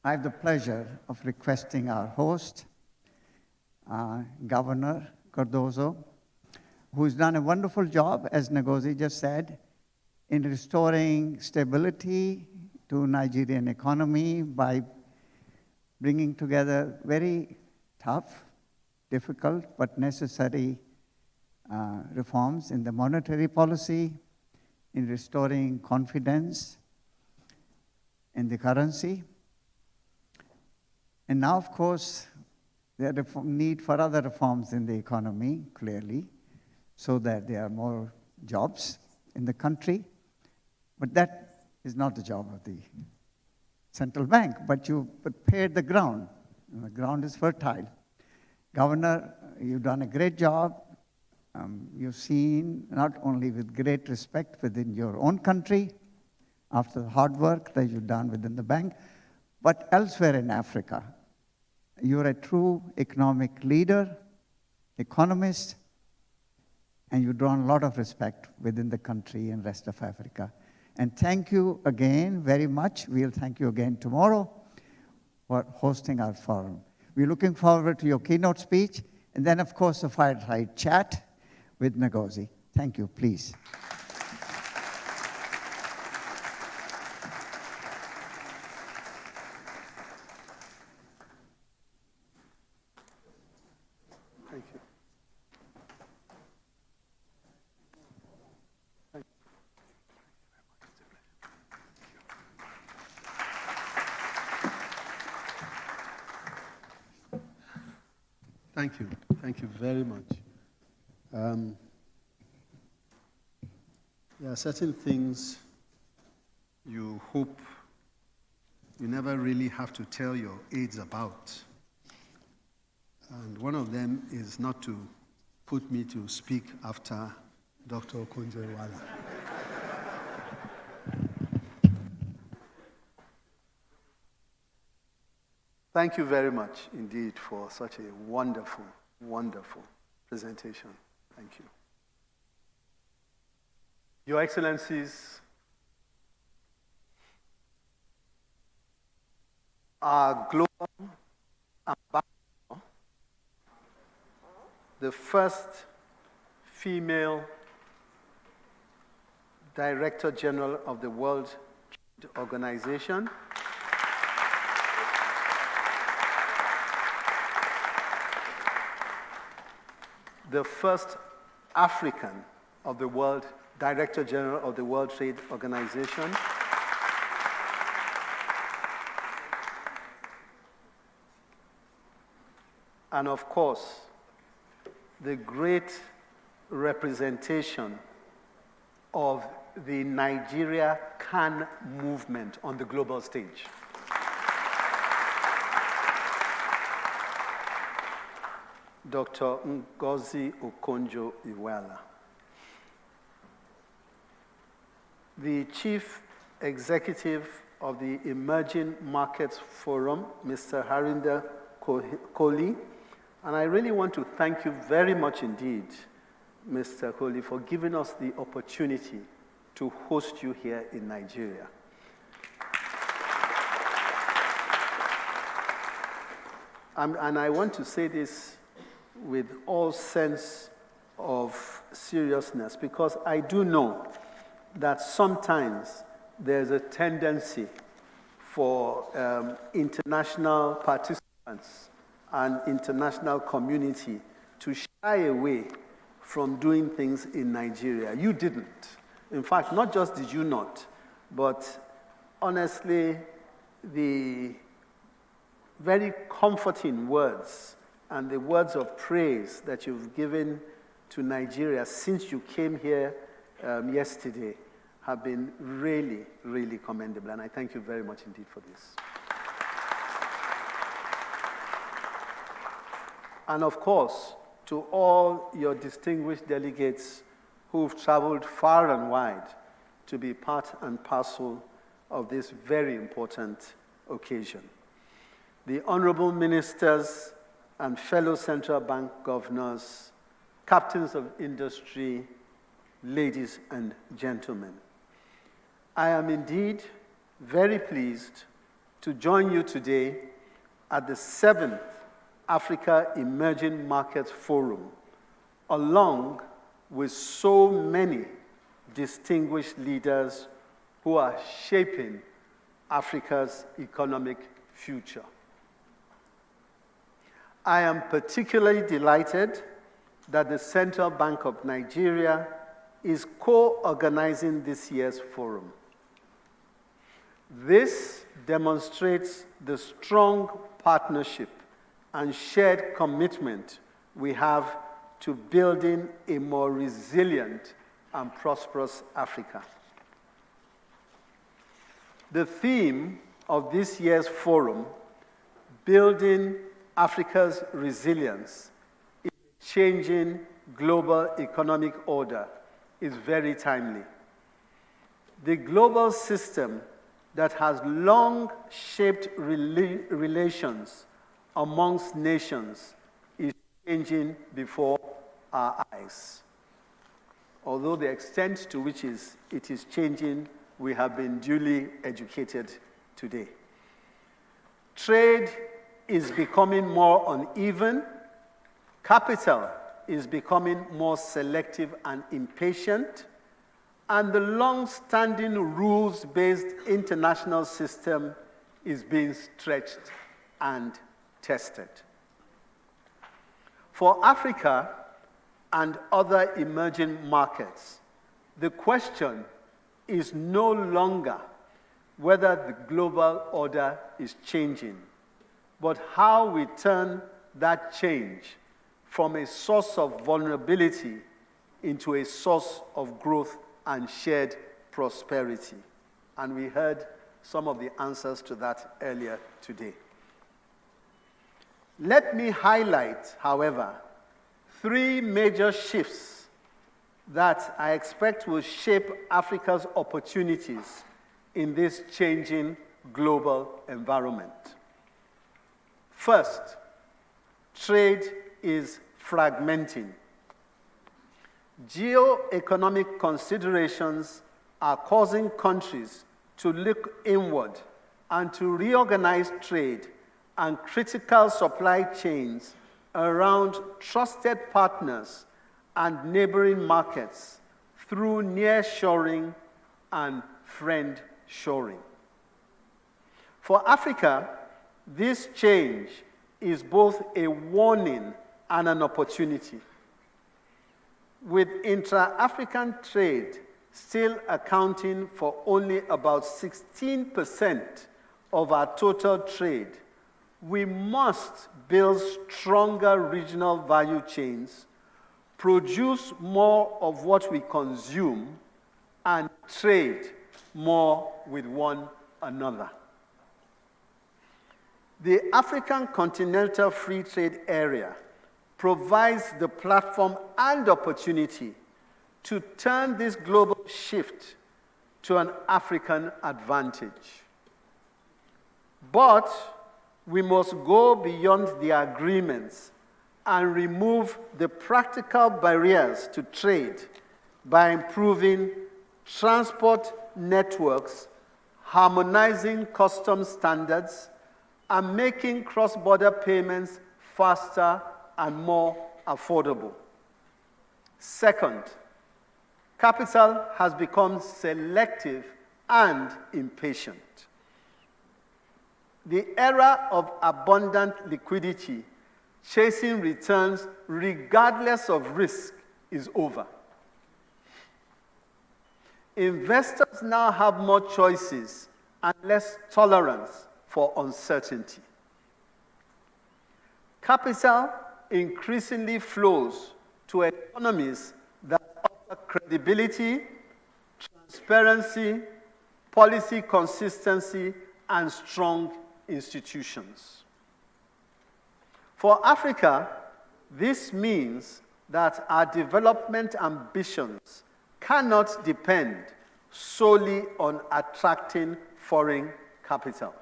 I have the pleasure of requesting our host, Governor Cardozo, who's done a wonderful job, as Ngozi just said, in restoring stability to Nigerian economy by bringing together very tough, difficult, but necessary reforms in the monetary policy, in restoring confidence in the currency. And now, of course, there is a need for other reforms in the economy, clearly, so that there are more jobs in the country. But that is not the job of the central bank, but you prepared the ground. And the ground is fertile. Governor, you've done a great job. You've seen, not only with great respect within your own country, after the hard work that you've done within the bank, but elsewhere in Africa. You're a true economic leader, economist, and you've drawn a lot of respect within the country and rest of Africa. And thank you again very much. We'll thank you again tomorrow for hosting our forum. We're looking forward to your keynote speech, and then, of course, a fireside chat with Ngozi. Thank you, please. Thank you. Thank you. Thank you very much. There are certain things you hope you never really have to tell your aides about. And one of them is not to put me to speak after Dr. Okonjo-Iweala. Thank you very much indeed for such a wonderful, wonderful presentation. Thank you. Your Excellencies, our global ambassador, the first female Director General of the World Trade Organization, the first African of the World Director General of the World Trade Organization, and of course, the great representation of the Nigeria Can movement on the global stage. Dr. Ngozi Okonjo-Iweala. The Chief Executive of the Emerging Markets Forum, Mr. Harinder Kohli, and I really want to thank you very much indeed, Mr. Kohli, for giving us the opportunity to host you here in Nigeria. And I want to say this with all sense of seriousness, because I do know that sometimes there's a tendency for international participants and international community to shy away from doing things in Nigeria. You didn't. In fact, not just did you not, but honestly, the very comforting words and the words of praise that you've given to Nigeria since you came here yesterday have been really, really commendable, and I thank you very much indeed for this. And of course, to all your distinguished delegates who've traveled far and wide to be part and parcel of this very important occasion. The honorable ministers and fellow central bank governors, captains of industry, ladies and gentlemen. I am indeed very pleased to join you today at the 7th Africa Emerging Markets Forum, along with so many distinguished leaders who are shaping Africa's economic future. I am particularly delighted that the Central Bank of Nigeria is co-organizing this year's forum. This demonstrates the strong partnership and shared commitment we have to building a more resilient and prosperous Africa. The theme of this year's forum, Building Africa's Resilience in a Changing Global Economic Order, is very timely. The global system that has long shaped relations amongst nations is changing before our eyes. Although the extent to which it is changing, we have been duly educated today. Trade is becoming more uneven. Capital is becoming more selective and impatient. And the long-standing rules-based international system is being stretched and tested. For Africa and other emerging markets, the question is no longer whether the global order is changing, but how we turn that change from a source of vulnerability into a source of growth and shared prosperity. And we heard some of the answers to that earlier today. Let me highlight, however, 3 major shifts that I expect will shape Africa's opportunities in this changing global environment. First, trade is fragmenting. Geo-economic considerations are causing countries to look inward and to reorganize trade and critical supply chains around trusted partners and neighboring markets through nearshoring and friendshoring. For Africa, this change is both a warning and an opportunity. With intra-African trade still accounting for only about 16% of our total trade, we must build stronger regional value chains, produce more of what we consume, and trade more with one another. The African Continental Free Trade Area provides the platform and opportunity to turn this global shift to an African advantage. But we must go beyond the agreements and remove the practical barriers to trade by improving transport networks, harmonizing customs standards, and making cross-border payments faster and more affordable. Second, capital has become selective and impatient. The era of abundant liquidity, chasing returns regardless of risk, is over. Investors now have more choices and less tolerance for uncertainty. Capital increasingly flows to economies that offer credibility, transparency, policy consistency, and strong institutions. For Africa, this means that our development ambitions cannot depend solely on attracting foreign capital.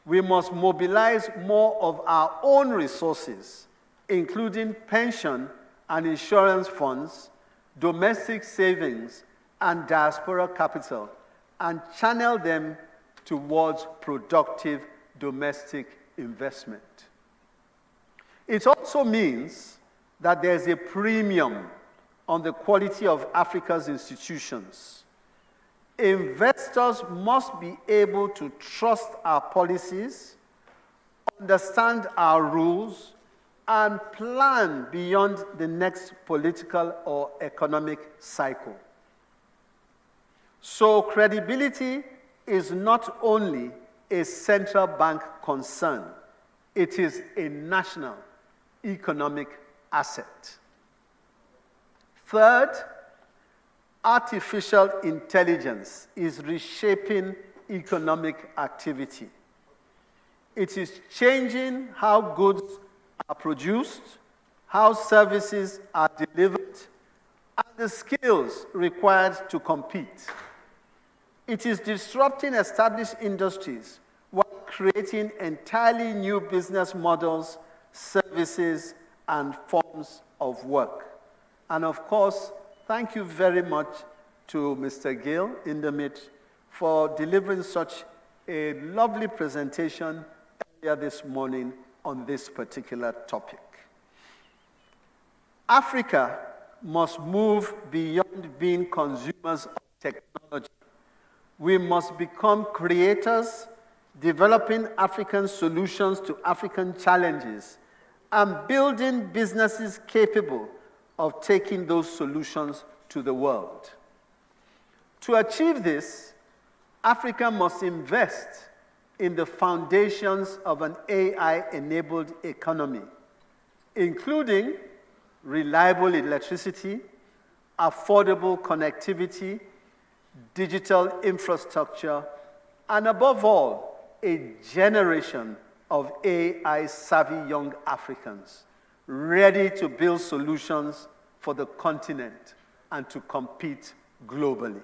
We must mobilize more of our own resources, including pension and insurance funds, domestic savings, and diaspora capital, and channel them towards productive domestic investment. It also means that there's a premium on the quality of Africa's institutions. Investors must be able to trust our policies, understand our rules, and plan beyond the next political or economic cycle. So credibility is not only a central bank concern, it is a national economic asset. Third, artificial intelligence is reshaping economic activity. It is changing how goods are produced, how services are delivered, and the skills required to compete. It is disrupting established industries while creating entirely new business models, services, and forms of work. And of course, thank you very much to Mr. Gill in the midst for delivering such a lovely presentation earlier this morning on this particular topic. Africa must move beyond being consumers of technology. We must become creators, developing African solutions to African challenges, and building businesses capable of taking those solutions to the world. To achieve this, Africa must invest in the foundations of an AI-enabled economy, including reliable electricity, affordable connectivity, digital infrastructure, and above all, a generation of AI-savvy young Africans ready to build solutions for the continent and to compete globally.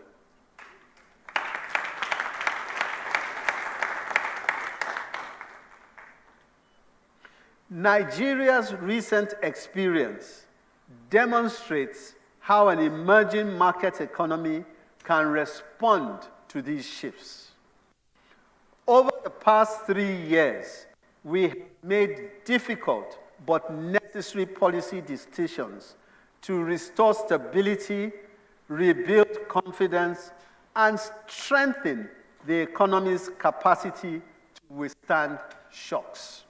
Nigeria's recent experience demonstrates how an emerging market economy can respond to these shifts. Over the past 3 years, we have made difficult but necessary policy decisions to restore stability, rebuild confidence, and strengthen the economy's capacity to withstand shocks.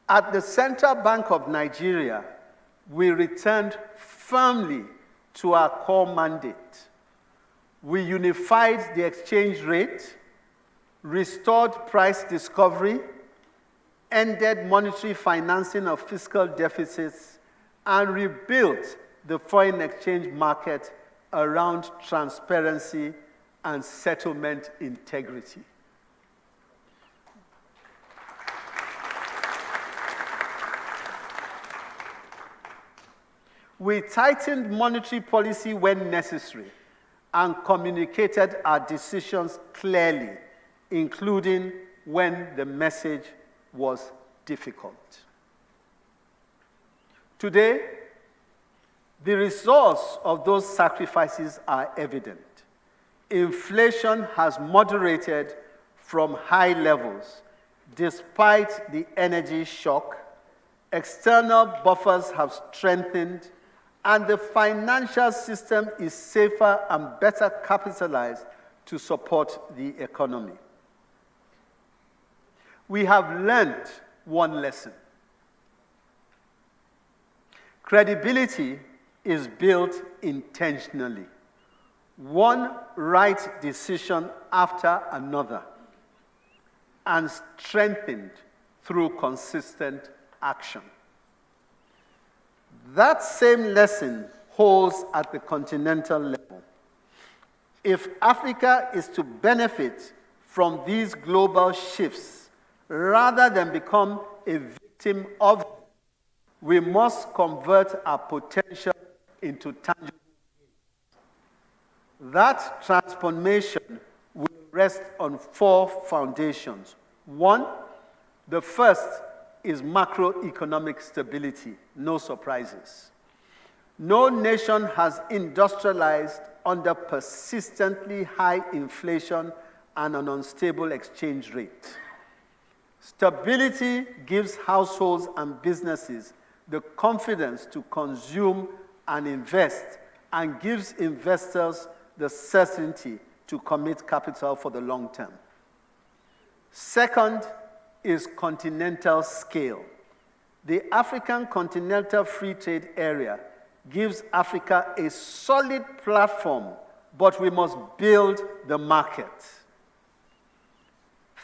At the Central Bank of Nigeria, we returned firmly to our core mandate. We unified the exchange rate, restored price discovery, ended monetary financing of fiscal deficits, and rebuilt the foreign exchange market around transparency and settlement integrity. We tightened monetary policy when necessary and communicated our decisions clearly, including when the message was difficult. Today, the results of those sacrifices are evident. Inflation has moderated from high levels despite the energy shock. External buffers have strengthened, and the financial system is safer and better capitalized to support the economy. We have learned one lesson. Credibility is built intentionally, one right decision after another, and strengthened through consistent action. That same lesson holds at the continental level. If Africa is to benefit from these global shifts, rather than become a victim of them, we must convert our potential into tangible gains. That transformation will rest on 4 foundations. 1, the first is macroeconomic stability, no surprises. No nation has industrialized under persistently high inflation and an unstable exchange rate. Stability gives households and businesses the confidence to consume and invest, and gives investors the certainty to commit capital for the long term. Second is continental scale. The African Continental Free Trade Area gives Africa a solid platform, but we must build the market.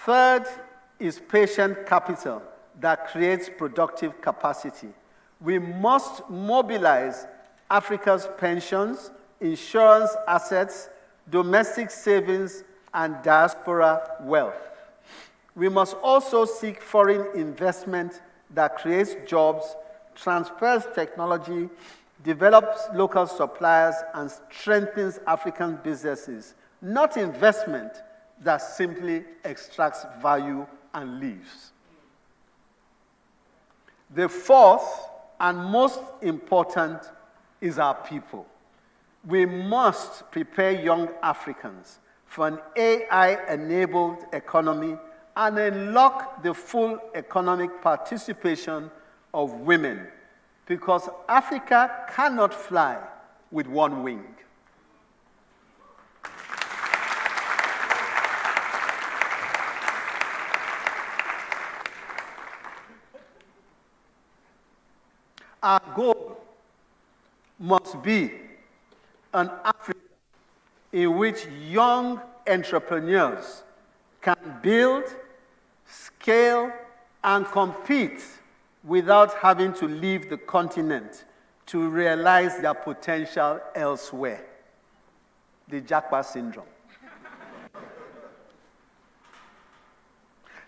Third is patient capital that creates productive capacity. We must mobilize Africa's pensions, insurance assets, domestic savings, and diaspora wealth. We must also seek foreign investment that creates jobs, transfers technology, develops local suppliers, and strengthens African businesses, not investment that simply extracts value and leaves. The fourth and most important is our people. We must prepare young Africans for an AI-enabled economy and unlock the full economic participation of women, because Africa cannot fly with one wing. Our goal must be an Africa in which young entrepreneurs can build, scale, and compete without having to leave the continent to realize their potential elsewhere. The Japa syndrome.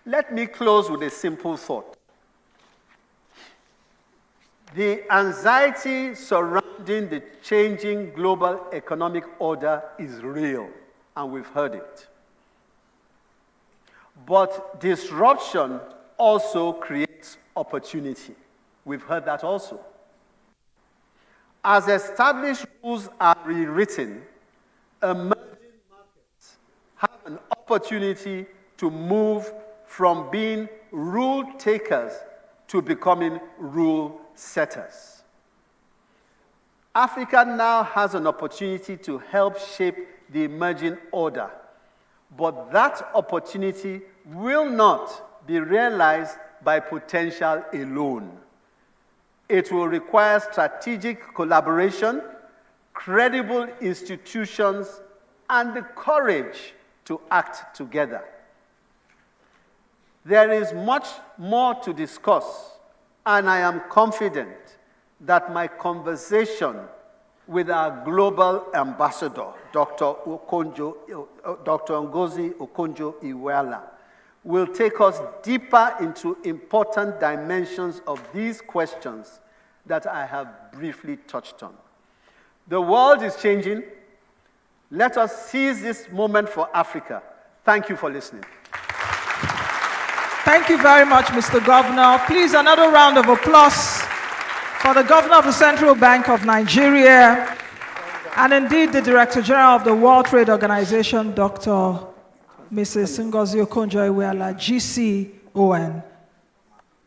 Let me close with a simple thought. The anxiety surrounding the changing global economic order is real, and we've heard it. But disruption also creates opportunity. We've heard that also. As established rules are rewritten, emerging markets have an opportunity to move from being rule takers to becoming rule setters. Africa now has an opportunity to help shape the emerging order, but that opportunity will not be realized by potential alone. It will require strategic collaboration, credible institutions, and the courage to act together. There is much more to discuss, and I am confident that my conversation with our global ambassador, Dr. Ngozi Okonjo-Iweala, will take us deeper into important dimensions of these questions that I have briefly touched on. The world is changing. Let us seize this moment for Africa. Thank you for listening. Thank you very much, Mr. Governor. Please, another round of applause for the Governor of the Central Bank of Nigeria, and indeed the Director General of the World Trade Organization, Dr. Mrs. Ngozi Okonjo-Iweala, GCON.